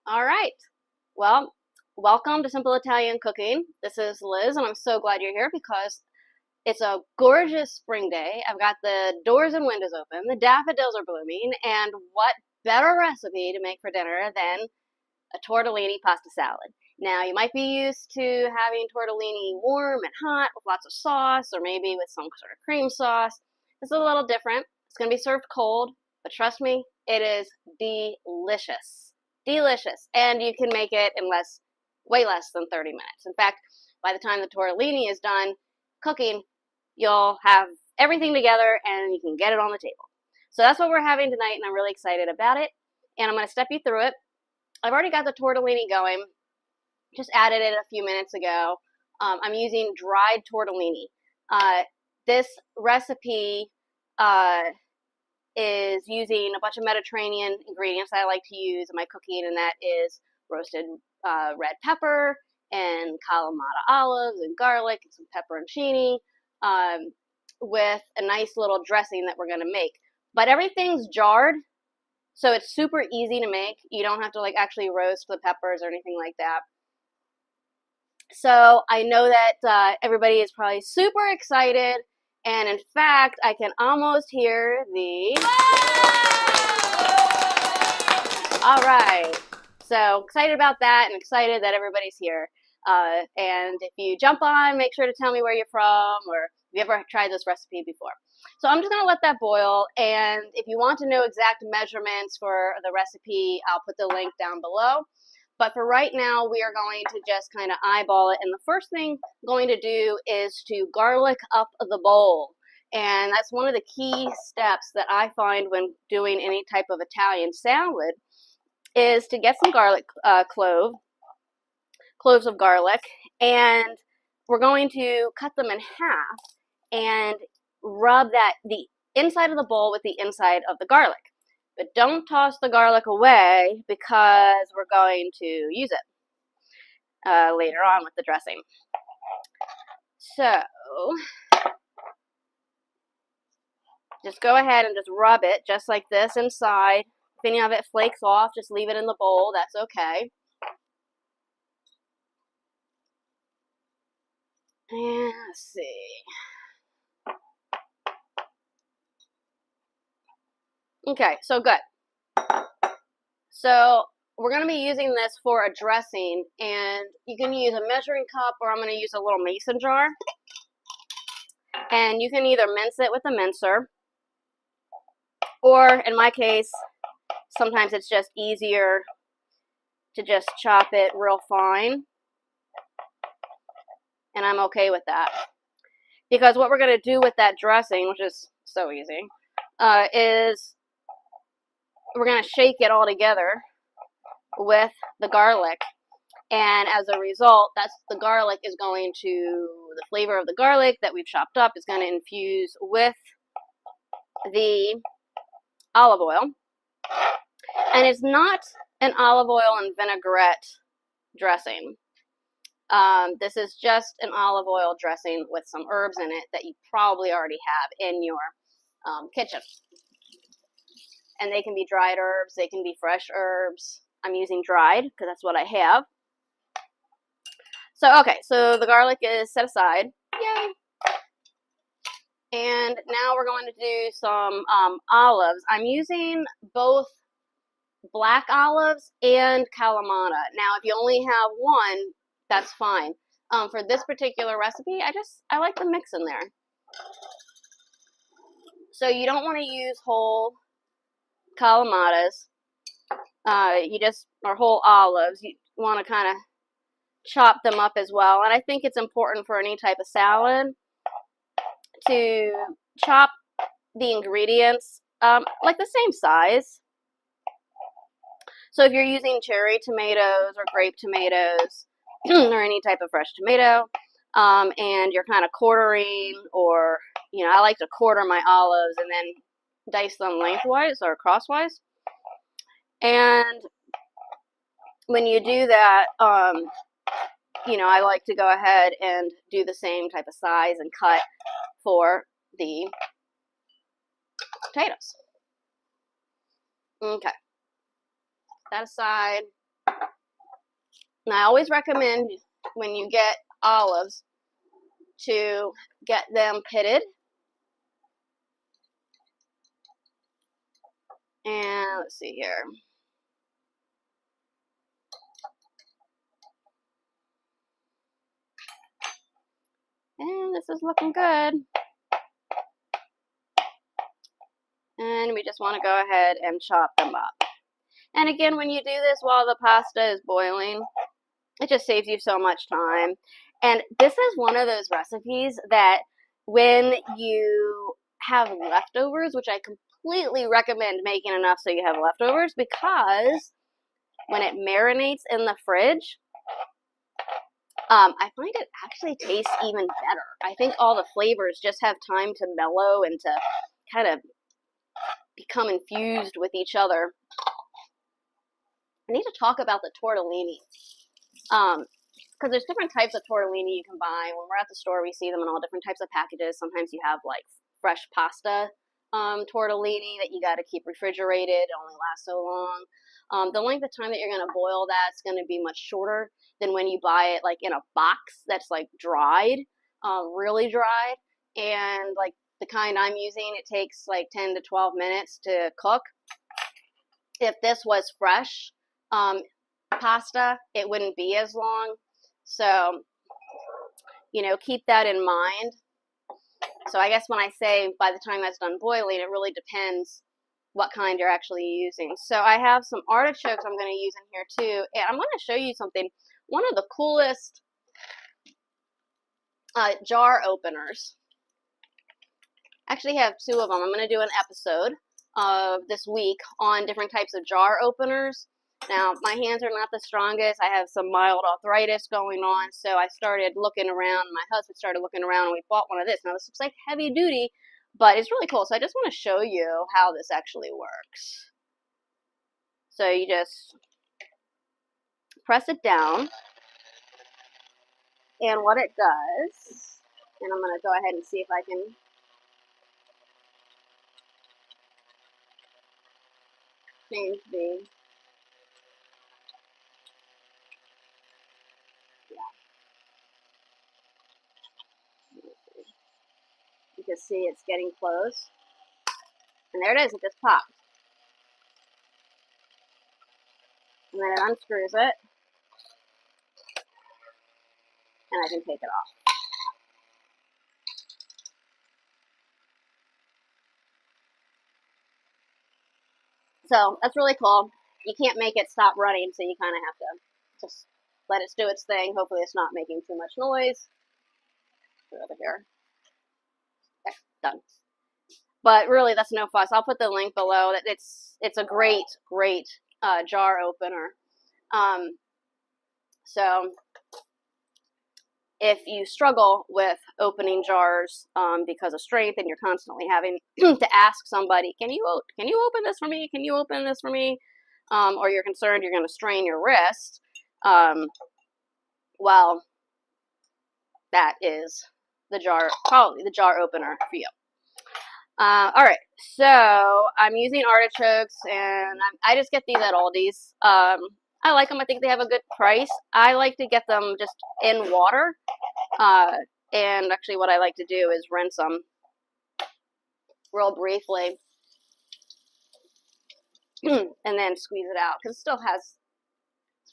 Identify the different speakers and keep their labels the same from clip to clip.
Speaker 1: All right. Well, welcome to Simple Italian Cooking. This is Liz, and I'm so glad you're here because it's a gorgeous spring day. I've got the doors and windows open, the daffodils are blooming, and what better recipe to make for dinner than a tortellini pasta salad? Now, you might be used to having tortellini warm and hot with lots of sauce, or maybe with some sort of cream sauce. This is a little different. It's going to be served cold, but trust me, it is delicious. Delicious. And you can make it in way less than 30 minutes. In fact, by the time the tortellini is done cooking, you'll have everything together and you can get it on the table. So that's what we're having tonight, and I'm really excited about it. And I'm going to step you through it. I've already got the tortellini going. Just added it a few minutes ago. I'm using dried tortellini. This recipe is using a bunch of Mediterranean ingredients that I like to use in my cooking, and that is roasted red pepper and Kalamata olives and garlic and some pepperoncini with a nice little dressing that we're going to make. But everything's jarred, so it's super easy to make. You don't have to actually roast the peppers or anything like that. So I know that everybody is probably super excited, and in fact, I can almost hear the all right. So excited about that, and excited that everybody's here. And if you jump on, make sure to tell me where you're from, or if you ever tried this recipe before. So I'm just going to let that boil, and if you want to know exact measurements for the recipe, I'll put the link down below. But for right now, we are going to just kind of eyeball it. And the first thing I'm going to do is to garlic up the bowl. And that's one of the key steps that I find when doing any type of Italian salad is to get some garlic cloves of garlic. And we're going to cut them in half and rub the inside of the bowl with the inside of the garlic. But don't toss the garlic away because we're going to use it later on with the dressing. So just go ahead and just rub it just like this inside. If any of it flakes off, just leave it in the bowl. That's okay. And let's see. Okay, so good. So we're going to be using this for a dressing, and you can use a measuring cup, or I'm going to use a little mason jar. And you can either mince it with a mincer, or in my case, sometimes it's just easier to just chop it real fine. And I'm okay with that. Because what we're going to do with that dressing, which is so easy, is we're going to shake it all together with the garlic. And as a result, the flavor of the garlic that we've chopped up is going to infuse with the olive oil. And it's not an olive oil and vinaigrette dressing. This is just an olive oil dressing with some herbs in it that you probably already have in your kitchen. And they can be dried herbs, they can be fresh herbs. I'm using dried because that's what I have. So, okay, so the garlic is set aside. Yay! And now we're going to do some olives. I'm using both black olives and Kalamata. Now, if you only have one, that's fine. For this particular recipe, I like the mix in there. So you don't want to use whole Kalamatas. Or whole olives. You want to kind of chop them up as well. And I think it's important for any type of salad to chop the ingredients like the same size. So if you're using cherry tomatoes or grape tomatoes or any type of fresh tomato, and you're kind of quartering, or I like to quarter my olives and then dice them lengthwise or crosswise. And when you do that, I like to go ahead and do the same type of size and cut for the potatoes. Okay. That aside. And I always recommend when you get olives to get them pitted. And let's see here. And this is looking good. And we just want to go ahead and chop them up. And again, when you do this while the pasta is boiling, it just saves you so much time. And this is one of those recipes that when you have leftovers, which I completely recommend making enough so you have leftovers, because when it marinates in the fridge, I find it actually tastes even better. I think all the flavors just have time to mellow and to kind of become infused with each other. I need to talk about the tortellini. Because there's different types of tortellini you can buy. When we're at the store, we see them in all different types of packages. Sometimes you have like fresh pasta tortellini that you got to keep refrigerated. It only lasts so long. The length of time that you're going to boil that's going to be much shorter than when you buy it like in a box that's like dried, really dried. And like the kind I'm using, it takes like 10 to 12 minutes to cook. If this was fresh pasta, it wouldn't be as long. So, you know, keep that in mind. So I guess when I say by the time that's done boiling, it really depends what kind you're actually using. So I have some artichokes I'm going to use in here too. And I'm going to show you something. One of the coolest jar openers. I actually have two of them. I'm going to do an episode this week on different types of jar openers. Now, my hands are not the strongest. I have some mild arthritis going on, so I started looking around. My husband started looking around, and we bought one of this. Now, this looks like heavy duty, but it's really cool. So I just want to show you how this actually works. So you just press it down, and what it does, and I'm going to go ahead and see if I can change the... You can see it's getting close. And there it is, it just popped. And then it unscrews it. And I can take it off. So that's really cool. You can't make it stop running, so you kind of have to just let it do its thing. Hopefully it's not making too much noise. Put it over here. Okay, done. But really, that's no fuss. I'll put the link below. It's a great jar opener. So if you struggle with opening jars because of strength, and you're constantly having to ask somebody, can you open this for me? Can you open this for me? Or you're concerned you're going to strain your wrist, well, that is probably the jar opener for you. All right, so I'm using artichokes, and I just get these at Aldi's. I like them. I think they have a good price. I like to get them just in water, and actually what I like to do is rinse them real briefly, and then squeeze it out, because it still has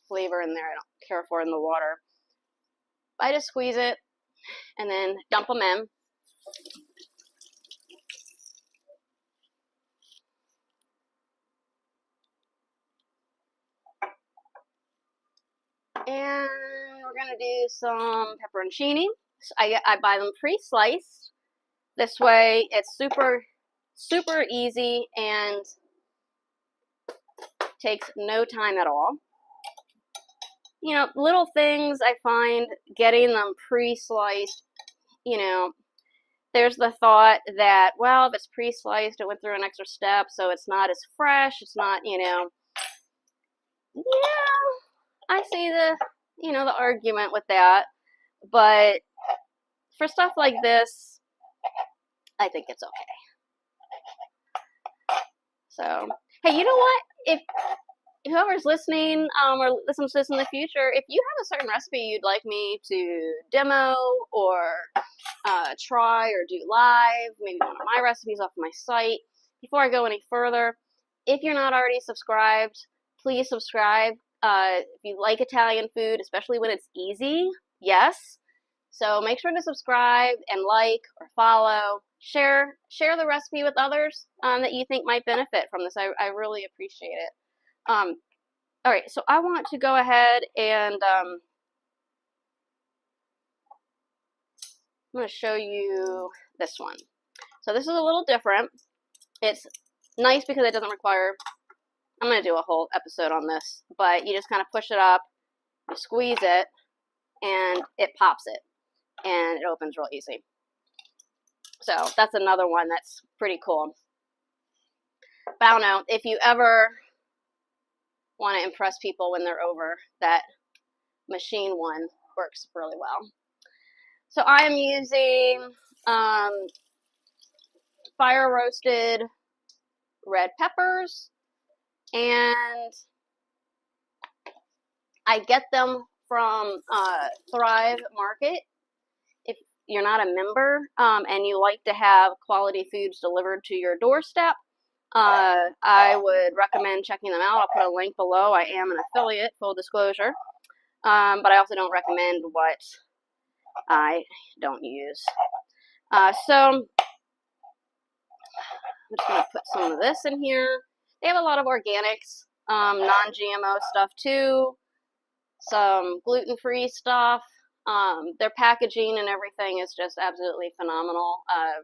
Speaker 1: flavor in there I don't care for in the water. I just squeeze it, and then dump them in. And we're going to do some pepperoncini. I buy them pre-sliced. This way it's super easy and takes no time at all. You know, little things I find getting them pre-sliced, you know, there's the thought that, well, if it's pre-sliced, it went through an extra step, so it's not as fresh, it's not, you know, yeah, I see the argument with that, but for stuff like this, I think it's okay. So, hey, you know what? If whoever's listening or listens to this in the future, if you have a certain recipe you'd like me to demo or try or do live, maybe one of my recipes off my site, before I go any further, if you're not already subscribed, please subscribe. If you like Italian food, especially when it's easy, yes. So make sure to subscribe and like or follow. Share the recipe with others that you think might benefit from this. I really appreciate it. All right, so I want to go ahead and I'm going to show you this one. So this is a little different. It's nice because it doesn't require, I'm going to do a whole episode on this, but you just kind of push it up, you squeeze it, and it pops it, and it opens real easy. So that's another one that's pretty cool. But I don't know, if you ever want to impress people when they're over, that machine one works really well. So I am using fire roasted red peppers, and I get them from Thrive Market. If you're not a member and you like to have quality foods delivered to your doorstep, I would recommend checking them out. I'll put a link below. I am an affiliate, full disclosure, but I also don't recommend what I don't use. So I'm just going to put some of this in here. They have a lot of organics, non-GMO stuff too, some gluten-free stuff. Their packaging and everything is just absolutely phenomenal.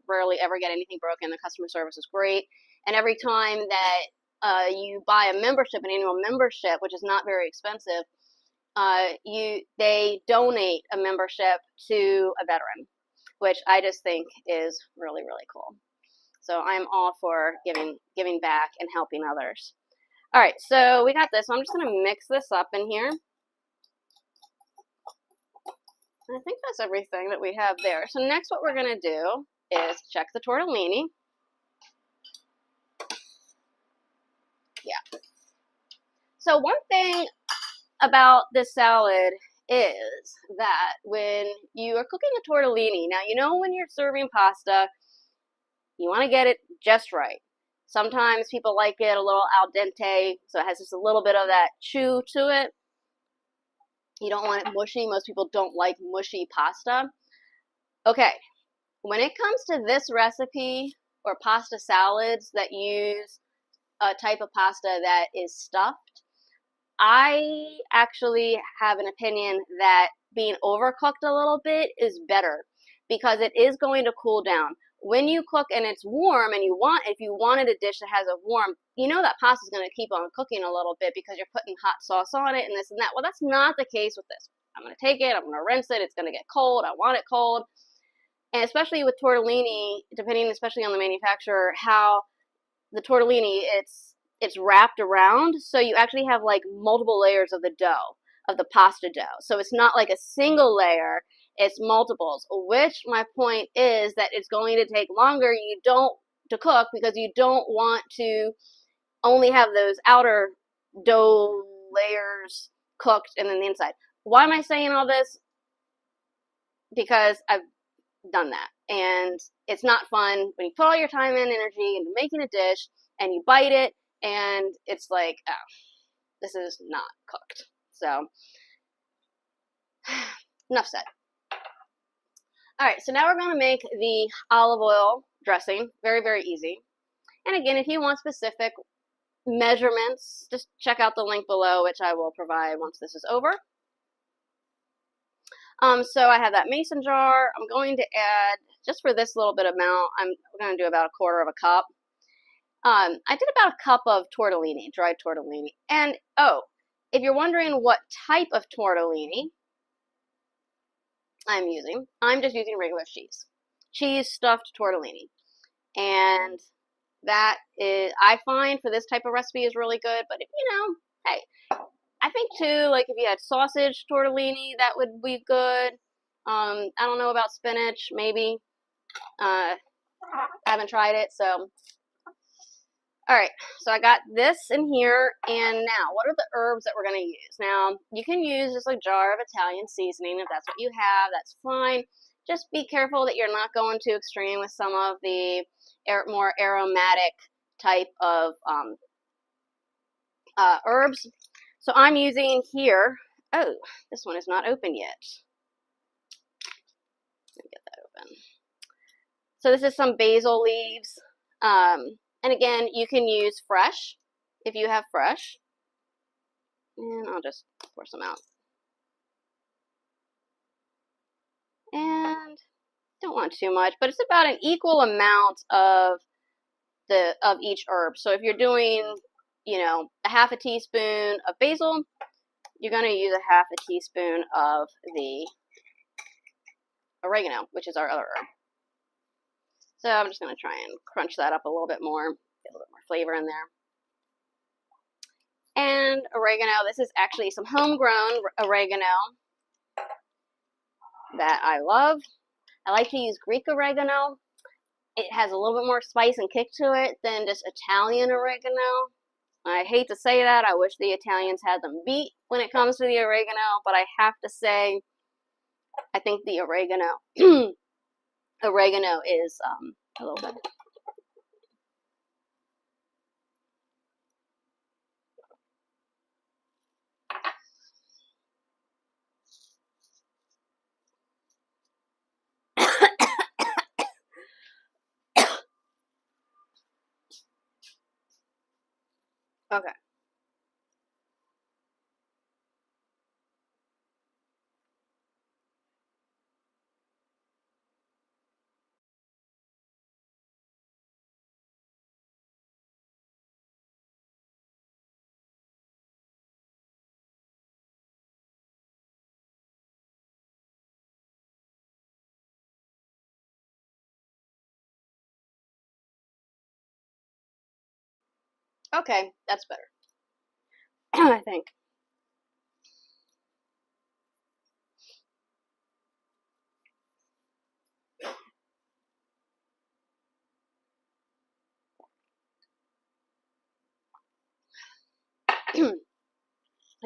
Speaker 1: Rarely ever get anything broken. The customer service is great. And every time that you buy a membership, an annual membership, which is not very expensive, they donate a membership to a veteran, which I just think is really, really cool. So I'm all for giving back and helping others. All right, so we got this. So I'm just going to mix this up in here. I think that's everything that we have there. So next what we're going to do is check the tortellini. Yeah. So one thing about this salad is that when you are cooking a tortellini, now you know when you're serving pasta, you want to get it just right. Sometimes people like it a little al dente, so it has just a little bit of that chew to it. You don't want it mushy. Most people don't like mushy pasta. Okay, when it comes to this recipe or pasta salads that use a type of pasta that is stuffed, I actually have an opinion that being overcooked a little bit is better because it is going to cool down. When you cook and it's warm and if you wanted a dish that has a warm, you know that pasta is going to keep on cooking a little bit because you're putting hot sauce on it and this and that. Well, that's not the case with this. I'm going to take it, I'm going to rinse it, it's going to get cold, I want it cold. And especially with tortellini, depending especially on the manufacturer, how the tortellini, it's wrapped around, so you actually have like multiple layers of the dough, of the pasta dough. So it's not like a single layer, it's multiples, which my point is that it's going to take longer to cook because you don't want to only have those outer dough layers cooked and then the inside. Why am I saying all this? Because I've done that, and it's not fun when you put all your time and energy into making a dish and you bite it and it's like, oh, this is not cooked. So enough said. All right, so now we're going to make the olive oil dressing. Very, very easy. And again, if you want specific measurements, just check out the link below, which I will provide once this is over. So I have that mason jar. I'm going to add, just for this little bit amount, we're going to do about 1/4 cup. I did about a cup of tortellini, dried tortellini. And, oh, if you're wondering what type of tortellini I'm just using regular cheese. Cheese stuffed tortellini. And that is, I find for this type of recipe is really good, but if, hey, I think too, like if you had sausage tortellini, that would be good. I don't know about spinach, maybe. I haven't tried it, so. Alright, so I got this in here, and now, what are the herbs that we're going to use? Now, you can use just a jar of Italian seasoning if that's what you have, that's fine. Just be careful that you're not going too extreme with some of the more aromatic type of herbs. So I'm using here, oh, this one is not open yet. Let me get that open. So this is some basil leaves. And again, you can use fresh if you have fresh. And I'll just pour some out. And don't want too much, but it's about an equal amount of each herb. So if you're doing, you know, a half a teaspoon of basil, you're going to use a half a teaspoon of the oregano, which is our other herb. So I'm just going to try and crunch that up a little bit more, get a little bit more flavor in there. And oregano, this is actually some homegrown oregano that I love. I like to use Greek oregano. It has a little bit more spice and kick to it than just Italian oregano. I hate to say that. I wish the Italians had them beat when it comes to the oregano, but I have to say, I think the oregano is a little bit. Okay. Okay, that's better. I think. Is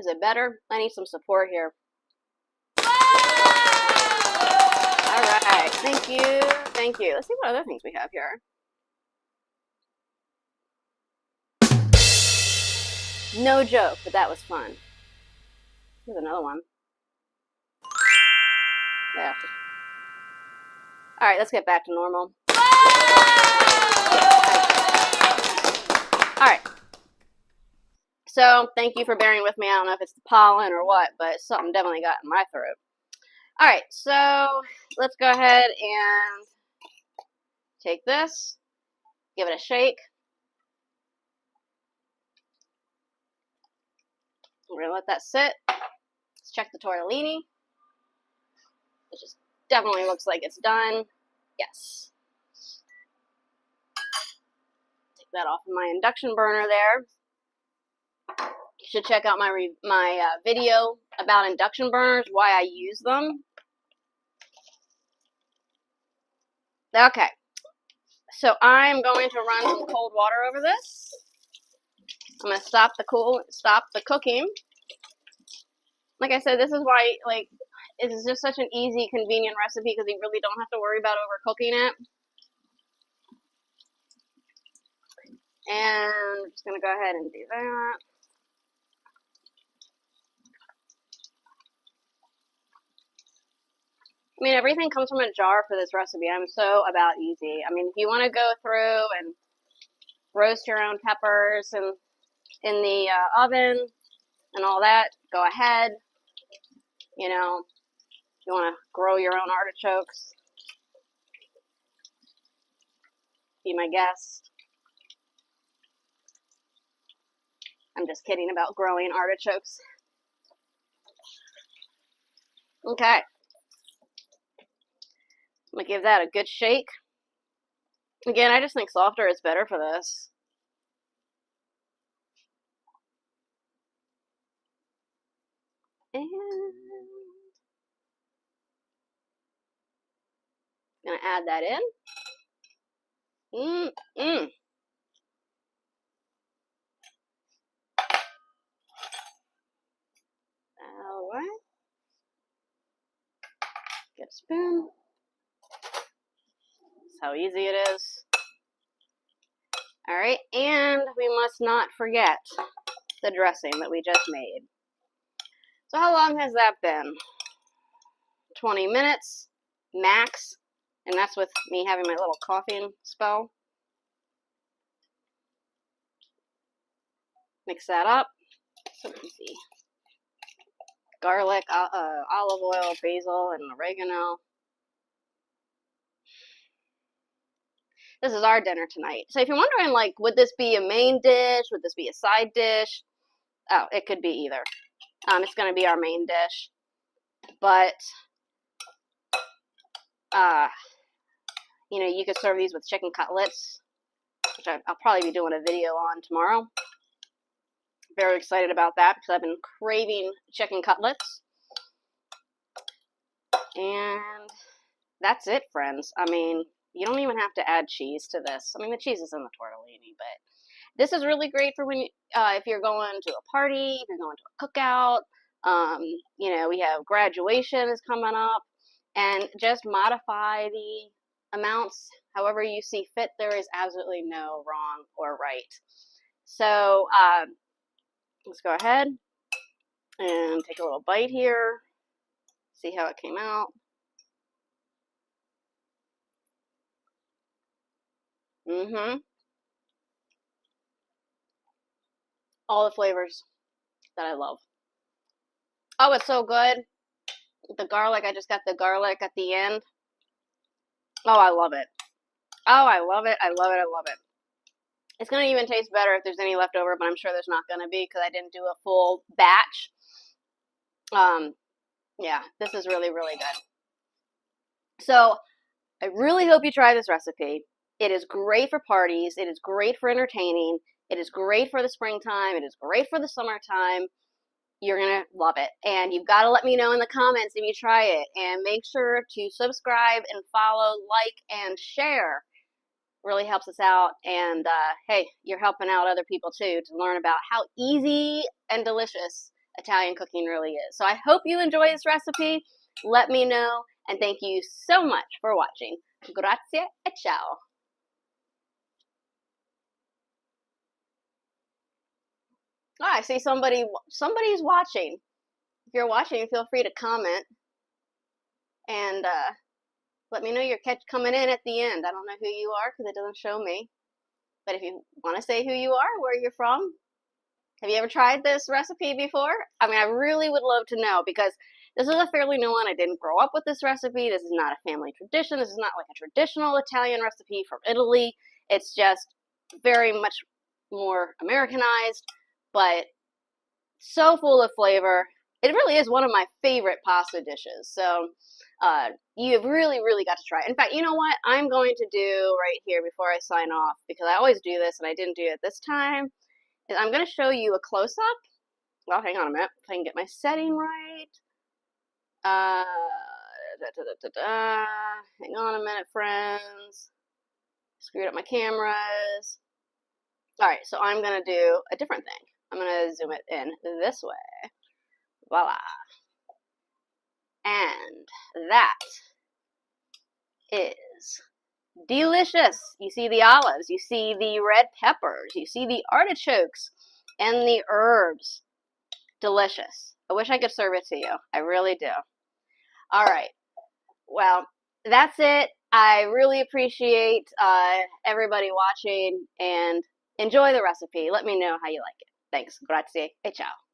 Speaker 1: it better? I need some support here. Alright, thank you. Thank you. Let's see what other things we have here. No joke, but that was fun. Here's another one. Yeah. Alright, let's get back to normal. Alright. So, thank you for bearing with me. I don't know if it's the pollen or what, but something definitely got in my throat. Alright, so let's go ahead and take this, give it a shake. We're going to let that sit. Let's check the tortellini. It just definitely looks like it's done. Yes. Take that off of my induction burner there. You should check out my video about induction burners, why I use them. Okay. So I'm going to run some cold water over this. I'm going to stop the cooking. Like I said, this is why, like, it is just such an easy, convenient recipe because you really don't have to worry about overcooking it. And I'm just going to go ahead and do that. I mean, everything comes from a jar for this recipe. I'm so about easy. I mean, if you want to go through and roast your own peppers and in the oven and all that, go ahead. You know, if you want to grow your own artichokes, be my guest. I'm just kidding about growing artichokes. Okay. I'm going to give that a good shake. Again, I just think softer is better for this. And I'm going to add that in. That's how easy it is. All right, and we must not forget the dressing that we just made. So how long has that been? 20 minutes max, and that's with me having my little coughing spell. Mix that up. So easy. Garlic, olive oil, basil, and oregano. This is our dinner tonight. So if you're wondering, like, would this be a main dish? Would this be a side dish? Oh, it could be either. It's going to be our main dish. But, you know, you could serve these with chicken cutlets, which I'll probably be doing a video on tomorrow. Very excited about that because I've been craving chicken cutlets. And that's it, friends. I mean, you don't even have to add cheese to this. I mean, the cheese is in the tortellini, but this is really great for when you, if you're going to a party, if you're going to a cookout. You know, we have graduation is coming up, and just modify the amounts however you see fit. There is absolutely no wrong or right. So let's go ahead and take a little bite here. See how it came out. All the flavors that I love. Oh, it's so good. The garlic, I just got the garlic at the end. Oh, I love it. Oh, I love it. I love it. I love it. It's going to even taste better if there's any left over, but I'm sure there's not going to be because I didn't do a full batch. Yeah, this is really, really good. So I really hope you try this recipe. It is great for parties. It is great for entertaining. It is great for the springtime. It is great for the summertime. You're going to love it. And you've got to let me know in the comments if you try it. And make sure to subscribe and follow, like, and share. Really helps us out. And hey, you're helping out other people too to learn about how easy and delicious Italian cooking really is. So I hope you enjoy this recipe. Let me know. And thank you so much for watching. Grazie e ciao. Oh, I see somebody's watching. If you're watching, feel free to comment and let me know you're coming in at the end. I don't know who you are because it doesn't show me. But if you want to say who you are, where you're from, have you ever tried this recipe before? I mean, I really would love to know because this is a fairly new one. I didn't grow up with this recipe. This is not a family tradition. This is not like a traditional Italian recipe from Italy. It's just very much more Americanized, but so full of flavor. It really is one of my favorite pasta dishes. So you've really, really got to try it. In fact, you know what I'm going to do right here before I sign off, because I always do this and I didn't do it this time, is I'm going to show you a close-up. Well, hang on a minute if I can get my setting right. Hang on a minute, friends. Screwed up my cameras. All right, so I'm going to do a different thing. I'm going to zoom it in this way. Voila. And that is delicious. You see the olives, you see the red peppers, you see the artichokes, and the herbs. Delicious. I wish I could serve it to you. I really do. All right. Well, that's it. I really appreciate everybody watching, and enjoy the recipe. Let me know how you like it. Thanks. Grazie e ciao.